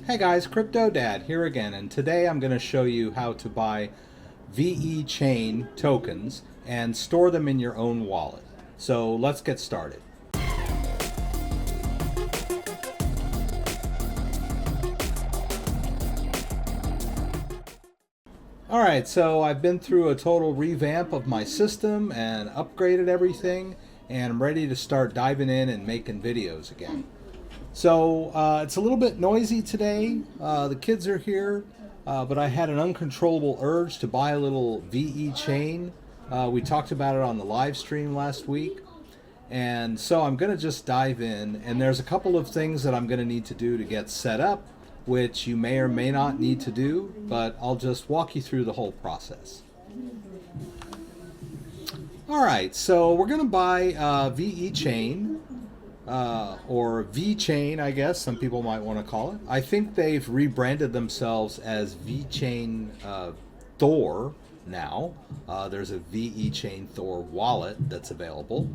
Hey guys, CryptoDad here again, and today I'm going to show you how to buy VeChain tokens and store them in your own wallet. So let's get started. Alright, so I've been through a total revamp of my system and upgraded everything, and I'm ready to start diving in and making videos again. So it's a little bit noisy today. The kids are here, but I had an uncontrollable urge to buy a little VeChain. We talked about it on the live stream last week. And so I'm going to just dive in, and there's a couple of things that I'm going to need to do to get set up, which you may or may not need to do, but I'll just walk you through the whole process. All right, so we're going to buy VeChain. Or VeChain, I guess some people might want to call it. I think they've rebranded themselves as VeChain Thor now. There's a VeChain Thor wallet that's available.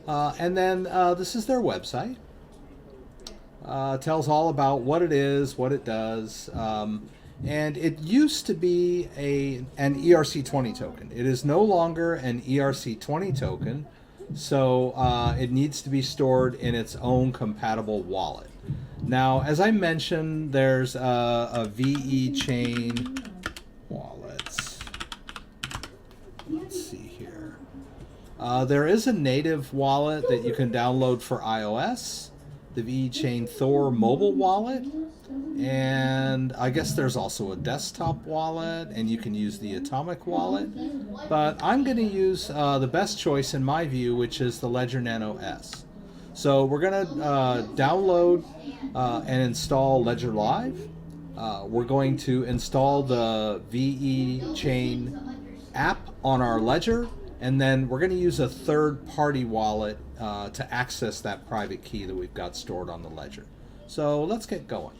And then this is their website. Tells all about what it is, what it does. And it used to be an ERC20 token. It is no longer an ERC20 token. So it needs to be stored in its own compatible wallet. Now, as I mentioned, there's a VeChain wallets. Let's see here. There is a native wallet that you can download for iOS, the VeChain Thor mobile wallet. And I guess there's also a desktop wallet, and you can use the Atomic wallet. But I'm going to use the best choice in my view, which is the Ledger Nano S. So we're going to download and install Ledger Live. We're going to install the VeChain app on our Ledger, and then we're going to use a third-party wallet to access that private key that we've got stored on the Ledger. So let's get going.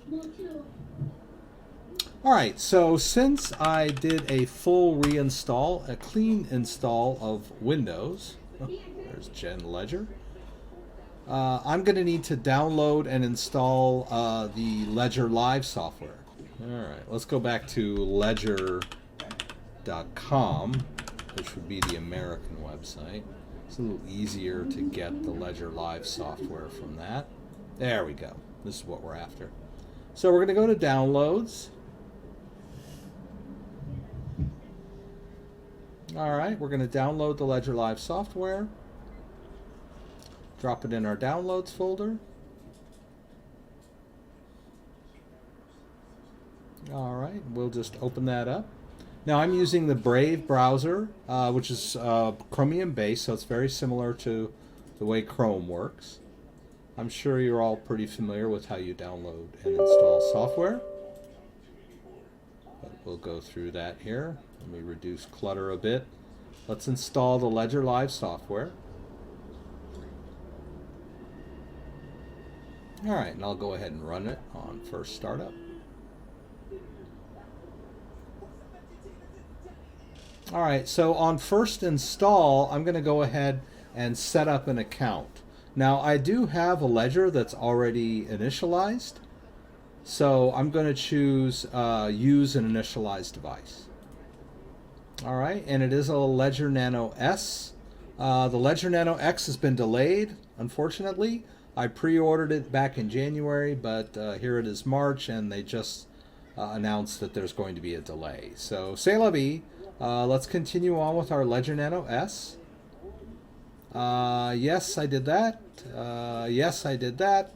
Alright, so since I did a full reinstall, a clean install of Windows, there's Gen Ledger, I'm going to need to download and install the Ledger Live software. Alright, let's go back to ledger.com, which would be the American website. It's a little easier to get the Ledger Live software from that. There we go. This is what we're after. So we're going to go to Downloads. All right, we're going to download the Ledger Live software. Drop it in our Downloads folder. All right, we'll just open that up. Now I'm using the Brave browser, which is Chromium based, so it's very similar to the way Chrome works. I'm sure you're all pretty familiar with how you download and install software. But we'll go through that here. Let me reduce clutter a bit. Let's install the Ledger Live software. All right, and I'll go ahead and run it on first startup. All right, so on first install, I'm going to go ahead and set up an account. Now, I do have a Ledger that's already initialized, so I'm going to choose use an initialized device. All right, and it is a Ledger Nano S. The Ledger Nano X has been delayed, unfortunately. I pre-ordered it back in January, but here it is March, and they just announced that there's going to be a delay. So, c'est la vie. Let's continue on with our Ledger Nano S. Yes, I did that. Yes, I did that.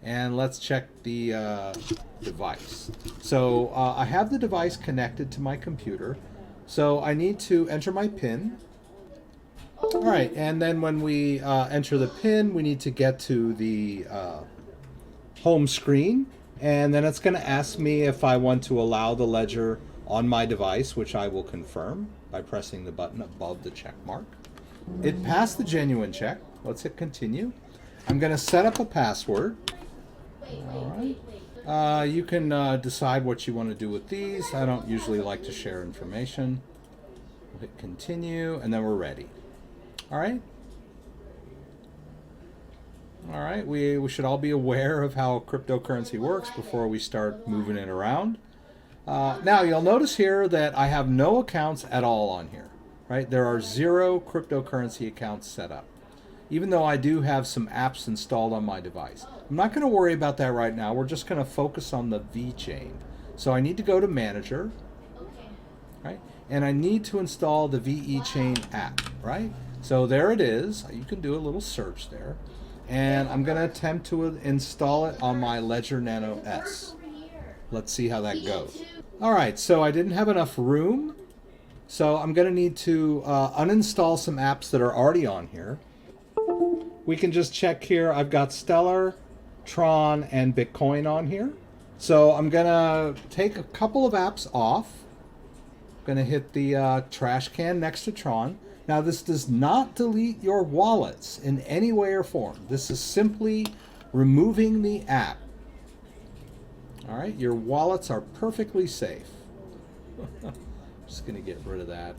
And let's check the device. So I have the device connected to my computer. So I need to enter my PIN. All right, and then when we enter the PIN, we need to get to the home screen. And then it's going to ask me if I want to allow the Ledger on my device, which I will confirm by pressing the button above the check mark. It passed the genuine check. Let's hit continue. I'm going to set up a password. All right. You can decide what you want to do with these. I don't usually like to share information. We'll hit continue, and then we're ready. All right. All right, we should all be aware of how cryptocurrency works before we start moving it around. Now you'll notice here that I have no accounts at all on here, right? There are 0 cryptocurrency accounts set up, even though I do have some apps installed on my device. I'm not going to worry about that right now. We're just going to focus on the VeChain. So I need to go to Manager, right? And I need to install the VeChain app, right? So there it is. You can do a little search there. And I'm going to attempt to install it on my Ledger Nano S. Let's see how that goes. All right, so I didn't have enough room. So I'm going to need to uninstall some apps that are already on here. We can just check here. I've got Stellar, Tron, and Bitcoin on here. So I'm going to take a couple of apps off. I'm going to hit the trash can next to Tron. Now this does not delete your wallets in any way or form. This is simply removing the app. All right, your wallets are perfectly safe. Just going to get rid of that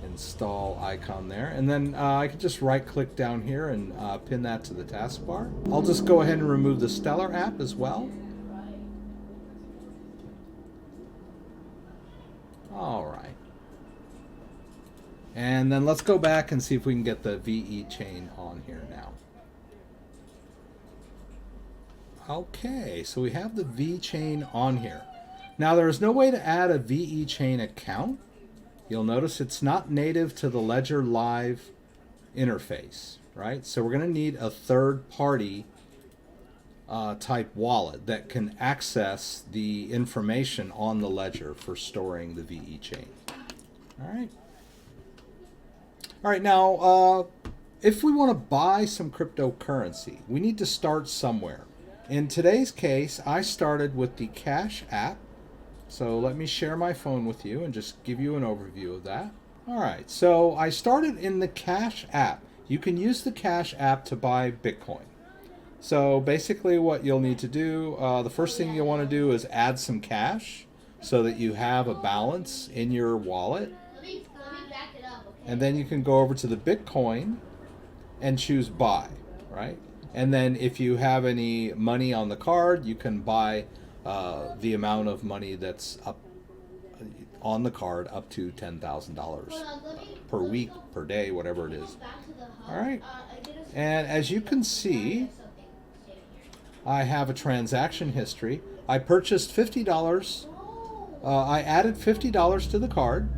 install icon there. And then I can just right click down here and pin that to the taskbar. I'll just go ahead and remove the Stellar app as well. All right. And then let's go back and see if we can get the VeChain on here now. Okay, so we have the VeChain on here. Now there's no way to add a VeChain account. You'll notice it's not native to the Ledger Live interface, right? So we're going to need a third-party type wallet that can access the information on the ledger for storing the VeChain. All right. All right, now, if we want to buy some cryptocurrency, we need to start somewhere. In today's case, I started with the Cash app. So let me share my phone with you and just give you an overview of that. All right, so I started in the Cash app. You can use the Cash app to buy Bitcoin. So basically what you'll need to do, the first thing you'll want to do is add some cash so that you have a balance in your wallet. And then you can go over to the Bitcoin and choose buy, right? And then if you have any money on the card, you can buy the amount of money that's up on the card up to $10,000 per week, per day, whatever it is. All right. And as you can see, I have a transaction history. I purchased $50. I added $50 to the card.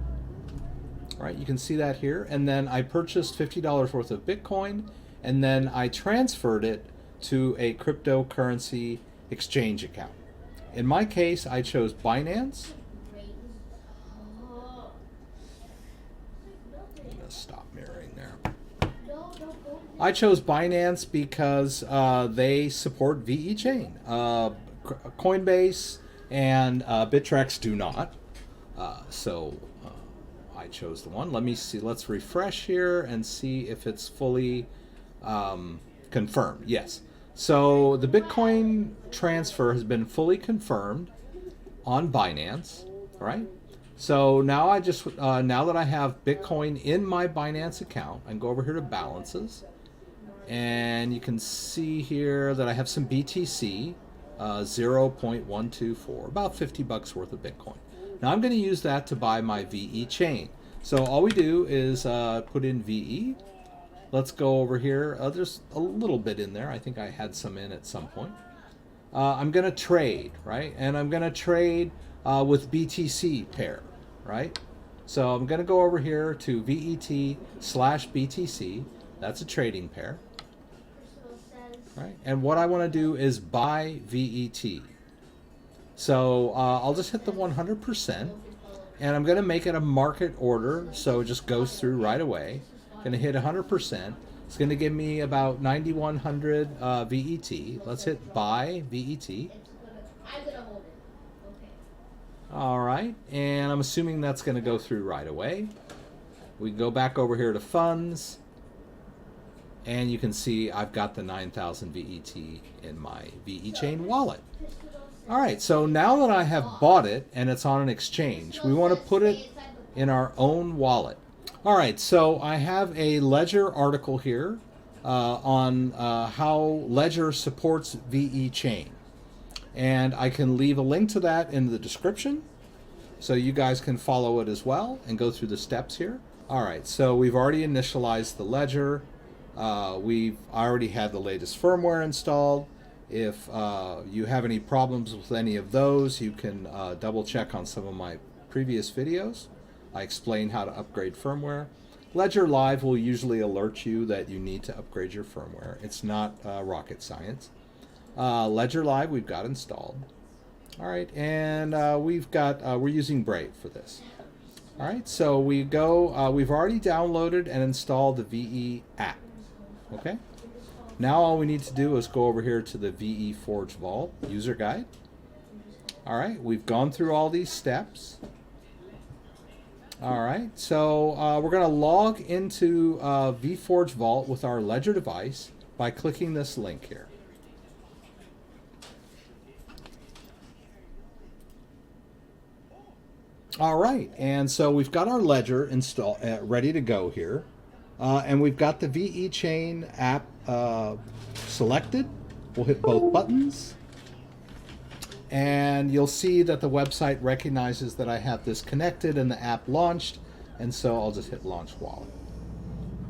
All right, you can see that here. And then I purchased $50 worth of Bitcoin, and then I transferred it to a cryptocurrency exchange account. In my case, I chose Binance. I'm going to stop mirroring there. I chose Binance because they support VeChain. Coinbase and Bittrex do not. So I chose the one. Let me see. Let's refresh here and see if it's fully confirmed. Yes. So the Bitcoin transfer has been fully confirmed on Binance, right? So now I just now that I have Bitcoin in my Binance account, I can go over here to balances, and you can see here that I have some BTC, 0.124, about $50 worth of Bitcoin. Now I'm going to use that to buy my VeChain. So all we do is put in VE. Let's go over here. There's a little bit in there. I think I had some in at some point. I'm going to trade, right? And I'm going to trade with BTC pair, right? So I'm going to go over here to VET/BTC. That's a trading pair, right? And what I want to do is buy VET. So I'll just hit the 100%, and I'm going to make it a market order, so it just goes through right away. Going to hit 100%. It's going to give me about 9,100 VET. Let's hit buy VET. All right, and I'm assuming that's going to go through right away. We can go back over here to funds, and you can see I've got the 9,000 VET in my VeChain wallet. All right, so now that I have bought it and it's on an exchange, we want to put it in our own wallet. All right, so I have a Ledger article here on how Ledger supports VeChain. And I can leave a link to that in the description so you guys can follow it as well and go through the steps here. All right, so we've already initialized the Ledger. We've already had the latest firmware installed. If you have any problems with any of those, you can double check on some of my previous videos. I explain how to upgrade firmware. Ledger Live will usually alert you that you need to upgrade your firmware. It's not rocket science. Ledger Live we've got installed. All right, and we're using Brave for this. All right, so we go. We've already downloaded and installed the VE app. Okay. Now all we need to do is go over here to the VE Forge Vault user guide. All right, we've gone through all these steps. All right, so we're going to log into VForge Vault with our Ledger device by clicking this link here. All right, and so we've got our Ledger installed, ready to go here, and we've got the VeChain app selected. We'll hit both buttons, and you'll see that the website recognizes that I have this connected and the app launched, and so I'll just hit Launch Wallet.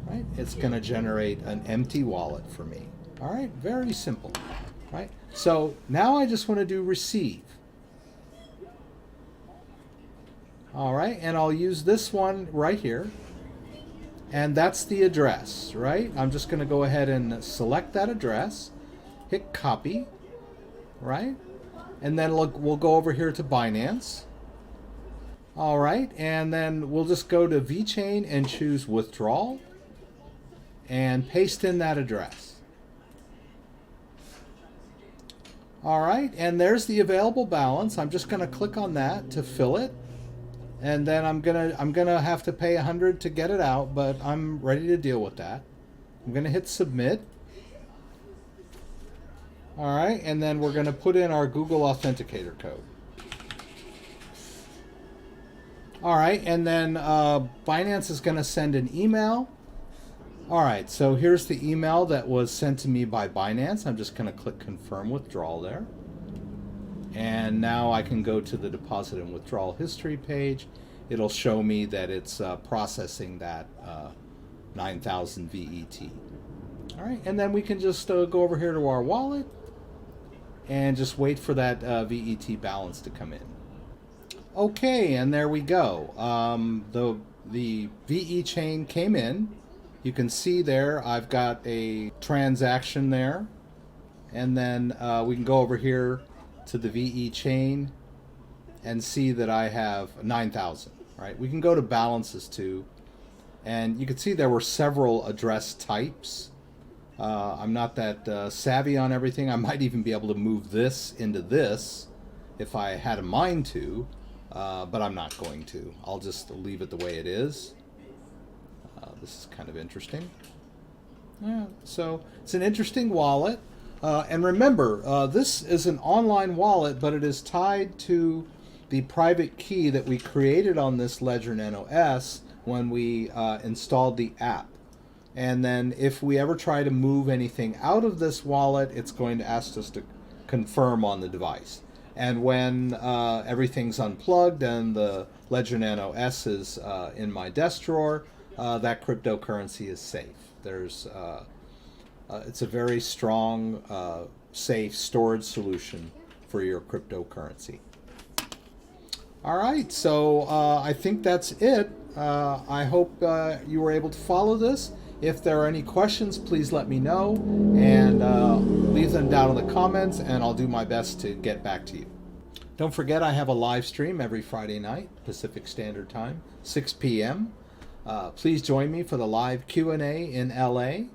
Right? It's going to generate an empty wallet for me. All right, very simple. Right? So now I just want to do Receive. All right, and I'll use this one right here, and that's the address, right? I'm just going to go ahead and select that address, hit copy, right? And then we'll go over here to Binance. All right, and then we'll just go to VeChain and choose withdrawal and paste in that address. All right, and there's the available balance. I'm just going to click on that to fill it. And then I'm gonna have to pay $100 to get it out, but I'm ready to deal with that. I'm gonna hit submit. All right, and then we're gonna put in our Google Authenticator code. All right, and then Binance is gonna send an email. All right, so here's the email that was sent to me by Binance. I'm just gonna click confirm withdrawal there. And now I can go to the deposit and withdrawal history page. It'll show me that it's processing that 9,000 VET. All right, and then we can just go over here to our wallet and just wait for that VET balance to come in. Okay, and there we go. The VeChain came in. You can see there I've got a transaction there, and then we can go over here to the VeChain and see that I have 9,000, right? We can go to balances too, and you can see there were several address types. I'm not that savvy on everything. I might even be able to move this into this if I had a mind to, but I'm not going to. I'll just leave it the way it is. This is kind of interesting. Yeah, so it's an interesting wallet. And remember, this is an online wallet, but it is tied to the private key that we created on this Ledger Nano S when we installed the app. And then if we ever try to move anything out of this wallet, it's going to ask us to confirm on the device. And when everything's unplugged and the Ledger Nano S is in my desk drawer, that cryptocurrency is safe. There's it's a very strong, safe storage solution for your cryptocurrency. All right, so I think that's it. I hope you were able to follow this. If there are any questions, please let me know and leave them down in the comments, and I'll do my best to get back to you. Don't forget, I have a live stream every Friday night, Pacific Standard Time, 6 p.m. Please join me for the live Q&A in LA.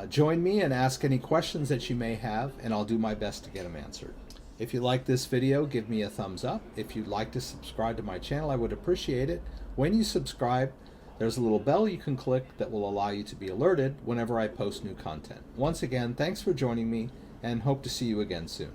Join me and ask any questions that you may have, and I'll do my best to get them answered. If you like this video, give me a thumbs up. If you'd like to subscribe to my channel, I would appreciate it. When you subscribe, there's a little bell you can click that will allow you to be alerted whenever I post new content. Once again, thanks for joining me, and hope to see you again soon.